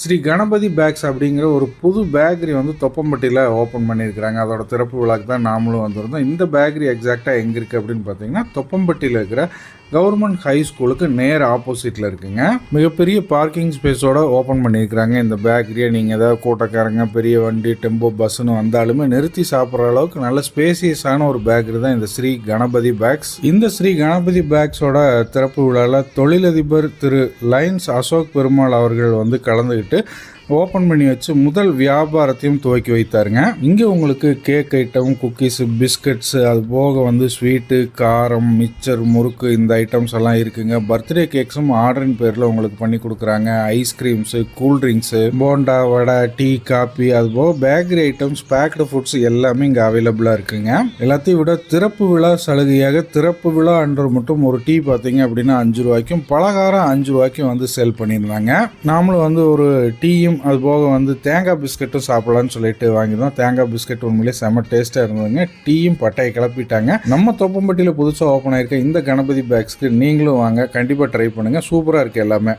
Sri Ganapathi packs அப்படிங்கிற ஒரு புது பேக்கரி வந்து தொப்பம்பட்டியில் ஓப்பன் பண்ணியிருக்கிறாங்க. அதோட திறப்பு விழாக்கு தான் நாமளும் வந்திருந்தோம். இந்த பேக்கரி எக்ஸாக்டாக எங்கே இருக்குது அப்படின்னு பார்த்தீங்கன்னா, தொப்பம்பட்டியில் இருக்கிற கவர்மெண்ட் ஹை ஸ்கூலுக்கு நேர் ஆப்போசிட்டில் இருக்குங்க. மிகப்பெரிய பார்க்கிங் ஸ்பேஸோட ஓப்பன் பண்ணியிருக்கிறாங்க இந்த பேக்கரியை. நீங்கள் ஏதாவது கூட்டக்காரங்க, பெரிய வண்டி, டெம்போ, பஸ்ஸுன்னு வந்தாலுமே நிறுத்தி சாப்பிட்ற அளவுக்கு நல்ல ஸ்பேசியஸான ஒரு பேக்கரி தான் இந்த ஸ்ரீ கணபதி பேக்ஸ். இந்த ஸ்ரீ கணபதி பேக்ஸோட திறப்பு விழாவில் தொழிலதிபர் திரு லைன்ஸ் அசோக் பெருமாள் அவர்கள் வந்து கலந்துக்கிட்டு ஓப்பன் பண்ணி வச்சு முதல் வியாபாரத்தையும் துவக்கி வைத்தாருங்க. இங்கே உங்களுக்கு கேக் ஐட்டம், குக்கீஸு, பிஸ்கட்ஸு, அது போக வந்து ஸ்வீட்டு, காரம், மிக்சர், முறுக்கு இந்த ஐட்டம்ஸ் எல்லாம் இருக்குங்க. பர்த்டே கேக்ஸும் ஆர்டரின் பேரில் உங்களுக்கு பண்ணி கொடுக்குறாங்க. ஐஸ்கிரீம்ஸு, கூல்ட்ரிங்க்ஸு, போண்டா, வடை, டீ, காப்பி, அது போக பேக்கரி ஐட்டம்ஸ், பேக்டு ஃபுட்ஸ் எல்லாமே இங்கே அவைலபிளாக இருக்குங்க. எல்லாத்தையும் விட திறப்பு விழா சலுகையாக திறப்பு விழா அன்று மட்டும் ஒரு டீ பார்த்தீங்க அப்படின்னா 5 ரூபாய்க்கும், பலகாரம் 5 ரூபாய்க்கும் வந்து சேல் பண்ணியிருந்தாங்க. நாமளும் வந்து ஒரு டீயும் அது போக வந்து தேங்காய் பிஸ்கட்டும் சாப்பிடலான்னு சொல்லிட்டு வாங்கியிருந்தோம். தேங்காய் பிஸ்கட் உண்மையிலே செம்ம டேஸ்ட்டாக இருந்ததுங்க. டீயும் பட்டையை கிளப்பிட்டாங்க. நம்ம தொப்பம்பட்டியில் புதுசாக ஓப்பன் ஆயிருக்க இந்த கணபதி பேக்ஸ்க்கு நீங்களும் வாங்க, கண்டிப்பாக ட்ரை பண்ணுங்கள். சூப்பராக இருக்குது எல்லாமே.